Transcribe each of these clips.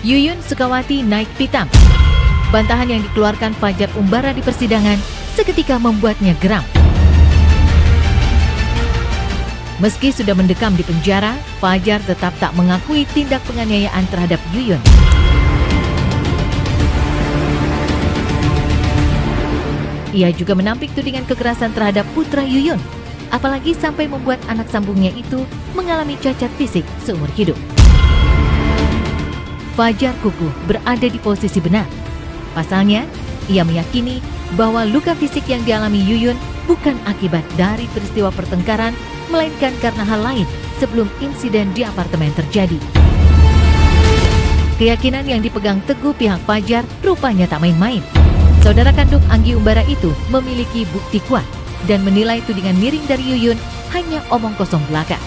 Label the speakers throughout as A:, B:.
A: Yuyun Sukawati naik pitam. Bantahan yang dikeluarkan Fajar Umbara di persidangan seketika membuatnya geram. Meski sudah mendekam di penjara, Fajar tetap tak mengakui tindak penganiayaan terhadap Yuyun. Ia juga menampik tudingan kekerasan terhadap putra Yuyun, apalagi sampai membuat anak sambungnya itu mengalami cacat fisik seumur hidup. Fajar kukuh berada di posisi benar. Pasalnya, ia meyakini bahwa luka fisik yang dialami Yuyun bukan akibat dari peristiwa pertengkaran, melainkan karena hal lain sebelum insiden di apartemen terjadi. Keyakinan yang dipegang teguh pihak Fajar rupanya tak main-main. Saudara kandung Anggi Umbara itu memiliki bukti kuat dan menilai tudingan miring dari Yuyun hanya omong kosong belaka.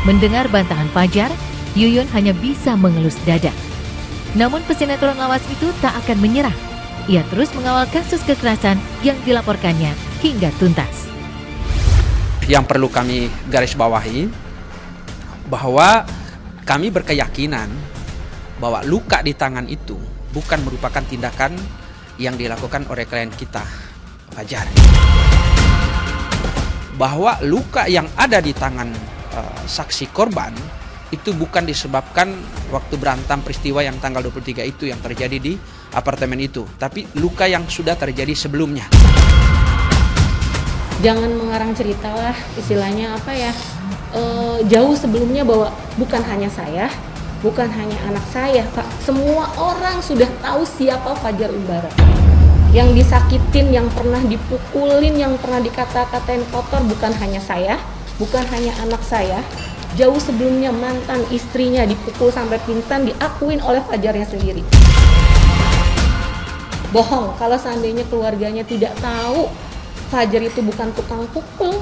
A: Mendengar bantahan Fajar, Yuyun hanya bisa mengelus dada. Namun pesinetron lawas itu tak akan menyerah. Ia terus mengawal kasus kekerasan yang dilaporkannya hingga tuntas.
B: Yang perlu kami garis bawahi bahwa kami berkeyakinan bahwa luka di tangan itu bukan merupakan tindakan yang dilakukan oleh klien kita, Fajar. Bahwa luka yang ada di tangan saksi korban itu bukan disebabkan waktu berantam peristiwa yang tanggal 23 itu yang terjadi di apartemen itu, tapi luka yang sudah terjadi sebelumnya.
C: Jangan mengarang cerita lah, istilahnya apa ya, jauh sebelumnya bahwa bukan hanya saya, bukan hanya anak saya, Pak. Semua orang sudah tahu siapa Fajar Umbara. Yang disakitin, yang pernah dipukulin, yang pernah dikata-katain kotor bukan hanya saya, bukan hanya anak saya. Jauh sebelumnya mantan istrinya dipukul sampai pingsan, diakuin oleh Fajarnya sendiri. Bohong kalau seandainya keluarganya tidak tahu Fajar itu bukan tukang pukul,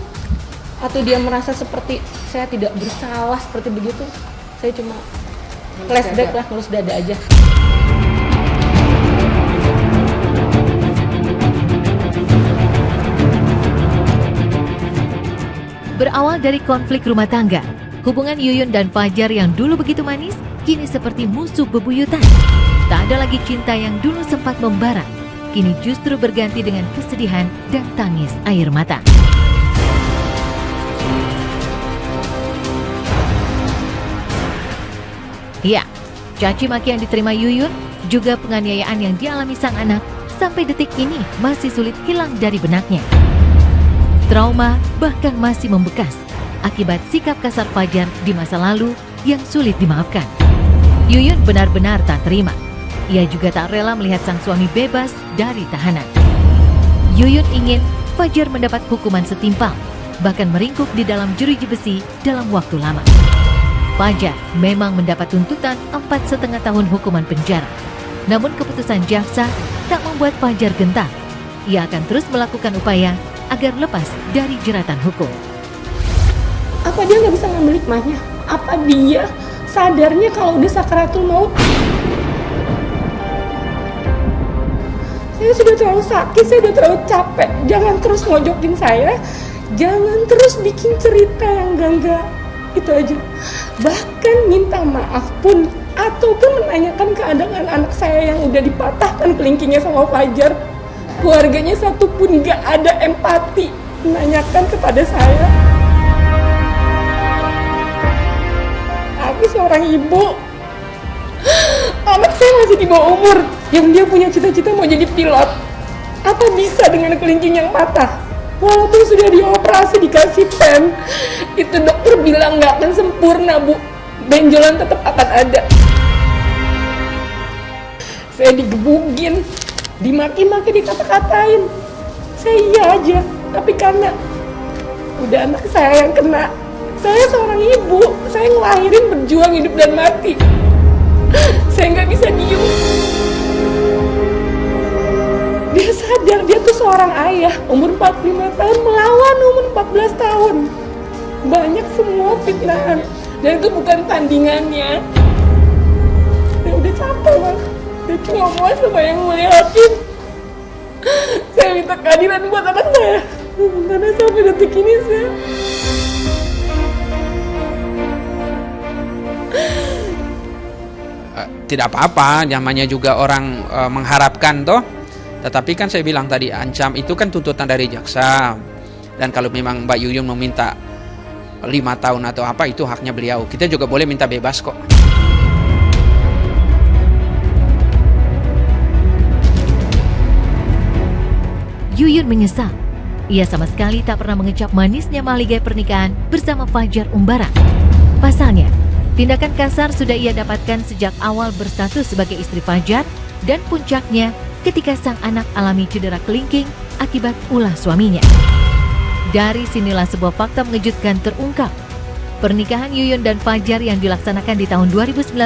C: atau dia merasa seperti saya tidak bersalah seperti begitu. Saya cuma flashback lah, ngelus dada aja.
A: Berawal dari konflik rumah tangga, hubungan Yuyun dan Fajar yang dulu begitu manis, kini seperti musuh bebuyutan. Tak ada lagi cinta yang dulu sempat membara, kini justru berganti dengan kesedihan dan tangis air mata. Ya, caci maki yang diterima Yuyun, juga penganiayaan yang dialami sang anak, sampai detik ini masih sulit hilang dari benaknya. Trauma bahkan masih membekas akibat sikap kasar Fajar di masa lalu yang sulit dimaafkan. Yuyun benar-benar tak terima. Ia juga tak rela melihat sang suami bebas dari tahanan. Yuyun ingin Fajar mendapat hukuman setimpal, bahkan meringkuk di dalam jeruji besi dalam waktu lama. Fajar memang mendapat tuntutan 4,5 tahun hukuman penjara. Namun keputusan jaksa tak membuat Fajar gentar. Ia akan terus melakukan upaya agar lepas dari jeratan hukum.
C: Apa dia nggak bisa ngambil hikmahnya? Apa dia sadarnya kalau udah sakaratul maut? Saya sudah terlalu sakit, saya sudah terlalu capek. Jangan terus ngojokin saya, jangan terus bikin cerita yang enggak-enggak. Itu aja. Bahkan minta maaf pun, ataupun menanyakan keadaan anak saya yang udah dipatahkan kelingkingnya sama Fajar. Keluarganya satu pun gak ada empati menanyakan kepada saya. Aku seorang ibu, anak saya masih di bawah umur, yang dia punya cita-cita mau jadi pilot. Apa bisa dengan kelingking yang patah? Walaupun sudah dioperasi, dikasih pen, itu dokter bilang gak akan sempurna, Bu. Benjolan tetap akan ada. Saya digebugin, dimaki-maki, dikata-katain. Saya iya aja, tapi karena udah anak saya yang kena. Saya seorang ibu, saya ngelahirin berjuang hidup dan mati. Saya nggak bisa diem. Dia sadar dia tuh seorang ayah, umur 45 tahun melawan umur 14 tahun. Banyak semua fitnahan, dan itu bukan tandingannya. Saya udah capek, Bang. Saya cuma mau sama yang mulia hakim. Saya minta keadilan buat anak saya. Karena sampai detik ini saya
B: tidak apa-apa, namanya juga orang mengharapkan toh. Tetapi kan saya bilang tadi, ancam itu kan tuntutan dari jaksa. Dan kalau memang Mbak Yuyun meminta 5 tahun atau apa, itu haknya beliau. Kita juga boleh minta bebas kok.
A: Yuyun menyesal. Ia sama sekali tak pernah mengecap manisnya mahligai pernikahan bersama Fajar Umbara. Pasalnya, tindakan kasar sudah ia dapatkan sejak awal berstatus sebagai istri Fajar, dan puncaknya ketika sang anak alami cedera kelingking akibat ulah suaminya. Dari sinilah sebuah fakta mengejutkan terungkap. Pernikahan Yuyun dan Fajar yang dilaksanakan di tahun 2019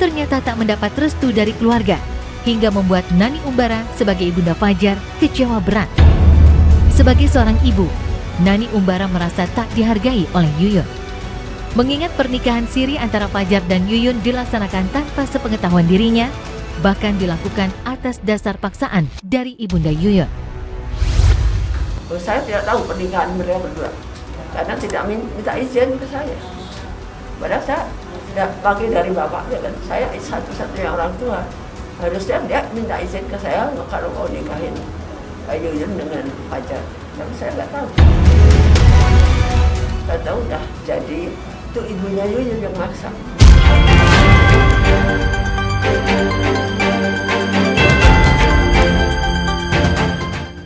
A: ternyata tak mendapat restu dari keluarga, hingga membuat Nani Umbara sebagai ibunda Fajar kecewa berat. Sebagai seorang ibu, Nani Umbara merasa tak dihargai oleh Yuyun. Mengingat pernikahan siri antara Fajar dan Yuyun dilaksanakan tanpa sepengetahuan dirinya, bahkan dilakukan atas dasar paksaan dari ibunda Yuyun.
D: Saya tidak tahu pernikahan mereka berdua, karena tidak minta izin ke saya. Padahal saya tidak pakai dari bapaknya, dan saya satu-satunya orang tua. Harusnya dia minta izin ke saya kalau mau nikahin Yuyun dengan Fajar. Tapi saya nggak tahu. Saya tahu udah jadi itu ibunya Yuyun yang maksa.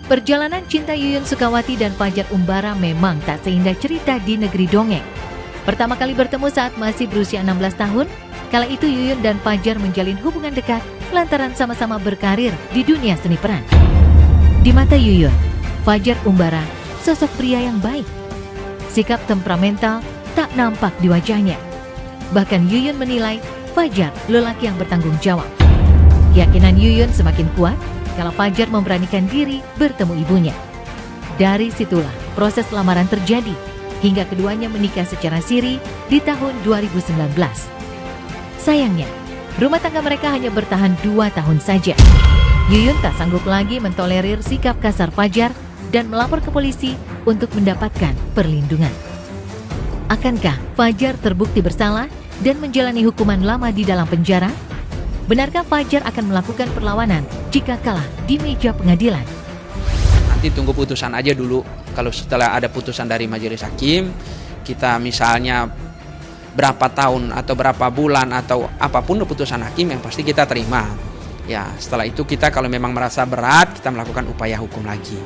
A: Perjalanan cinta Yuyun Sukawati dan Fajar Umbara memang tak seindah cerita di negeri dongeng. Pertama kali bertemu saat masih berusia 16 tahun, kala itu Yuyun dan Fajar menjalin hubungan dekat lantaran sama-sama berkarir di dunia seni peran. Di mata Yuyun, Fajar Umbara sosok pria yang baik. Sikap temperamental tak nampak di wajahnya. Bahkan Yuyun menilai Fajar lelaki yang bertanggung jawab. Keyakinan Yuyun semakin kuat kalau Fajar memberanikan diri bertemu ibunya. Dari situlah proses lamaran terjadi hingga keduanya menikah secara siri di tahun 2019. Sayangnya, rumah tangga mereka hanya bertahan 2 tahun saja. Yuyun tak sanggup lagi mentolerir sikap kasar Fajar dan melapor ke polisi untuk mendapatkan perlindungan. Akankah Fajar terbukti bersalah dan menjalani hukuman lama di dalam penjara? Benarkah Fajar akan melakukan perlawanan jika kalah di meja pengadilan?
B: Nanti tunggu putusan aja dulu. Kalau setelah ada putusan dari majelis hakim, kita misalnya berapa tahun atau berapa bulan atau apapun keputusan hakim, yang pasti kita terima. Ya, setelah itu kita kalau memang merasa berat, kita melakukan upaya hukum lagi.